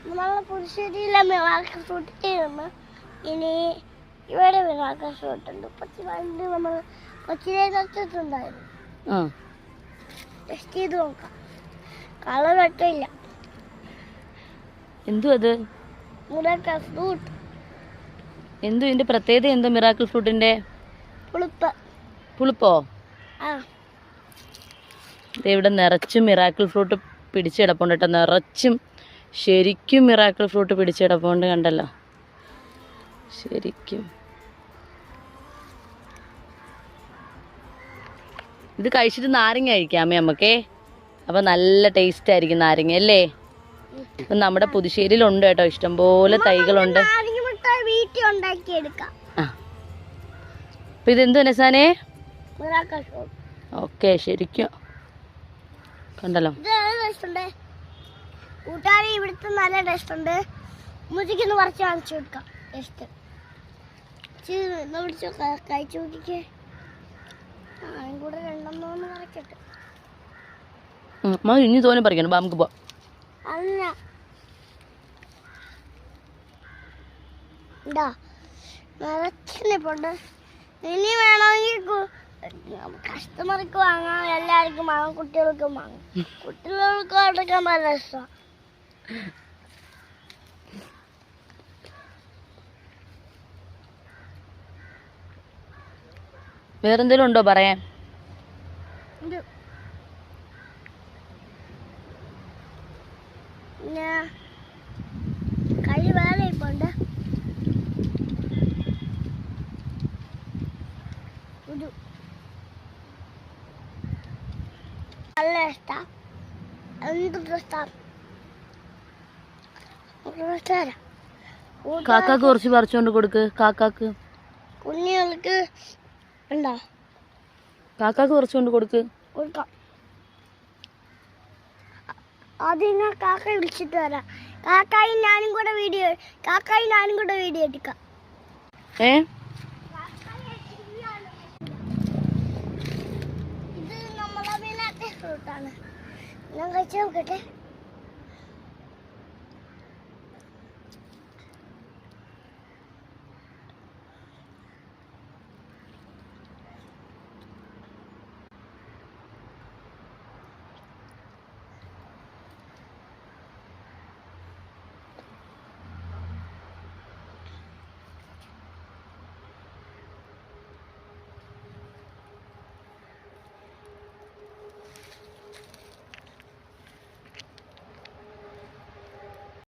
നമ്മളെ പുതുശ്ശേരിയിലെ miracle fruit ചെയ്യുന്നു. ഇനി ഇവിടെ മിറാക്കിൾ ഫ്രൂട്ട് ഉണ്ട്. പണ്ട് നമ്മൾ കൊച്ചിയിലെ നട്ടിട്ടുണ്ടായിരുന്നു. ടെസ്റ്റ് ചെയ്ത് നോക്കാം. കളർ ഒട്ടില്ല. എന്തു അത്? Miracle fruit. എന്തു ഇതിന്റെ പ്രത്യേകത? എന്തോ മിറാക്കിൾ ഫ്രൂട്ടിന്റെ? പുളിപ്പ്. പുളിപ്പോ? ഇവിടെ നിറച്ചും മിറാക്കിൾ ഫ്രൂട്ട് പിടിച്ച് കിടപ്പുണ്ട് കേട്ടോ. നിറച്ചും ശരിക്കും മിറാക്കിൾ ഫ്രൂട്ട് പിടിച്ച് കിടപ്പുണ്ട്. കണ്ടല്ലോ, ശരിക്കും. ഇത് കഴിച്ചിട്ട് നാരങ്ങ കഴിക്കാമേ നമുക്കേ. അപ്പം നല്ല ടേസ്റ്റ് ആയിരിക്കും നാരങ്ങ അല്ലേ? അപ്പം നമ്മുടെ പുതുശ്ശേരിയിലുണ്ട് കേട്ടോ, ഇഷ്ടംപോലെ തൈകളുണ്ട്. അപ്പം ഇതെന്തു നസാനേ? ഓക്കെ, ശരിക്കും കണ്ടല്ലോ. കൂട്ടുകാരി ഇവിടുത്തെ നല്ല ടേസ്റ്റ് ഉണ്ട്. മുതിക്കൊന്ന് കുറച്ച് കാണിച്ചു കൊടുക്കാം. ടേസ്റ്റ് കഴിച്ചു നോക്കിക്കേ. കൂടെ രണ്ടെണ്ണോന്ന് കറക്കട്ടെ. ഇനി തോന്നി പറിക്കണം. നമുക്ക് പോവാം. അല്ല എന്താ നിറച്ചിനിപ്പുണ്ട്. ഇനി വേണമെങ്കിൽ കസ്റ്റമർക്ക് വാങ്ങാം, എല്ലാവർക്കും വാങ്ങാം, കുട്ടികൾക്കും വാങ്ങാം. കുട്ടികൾക്ക് എടുക്കാൻ നല്ല ഇഷ്ടമാണ്. വേറെന്തെങ്കിലും ഉണ്ടോ പറയാൻ? കഴി വേറെ ഇപ്പുണ്ട്. നല്ല ഇഷ്ടം. എന്ത് പ്രശ്നം? കാക്കാക്ക് കുറച്ച് പറിച്ചോണ്ട് കൊടുക്ക്. കാക്കാക്ക് കുഞ്ഞുങ്ങൾക്ക് ഉണ്ടോ? കാക്കാക്ക് കുറച്ചുകൊണ്ട് കൊടുക്ക്. കൊടുക്കാം. ആദ്യം ഞാൻ കാക്കയെ വിളിച്ചിട്ട് വരാം. കാക്കായും ഞാനും കൂടെ വീഡിയോ എടുക്കാം. ഇത് നമ്മളെ ഫ്രൂട്ടാണ്. ഞാൻ കഴിച്ചു നോക്കട്ടെ.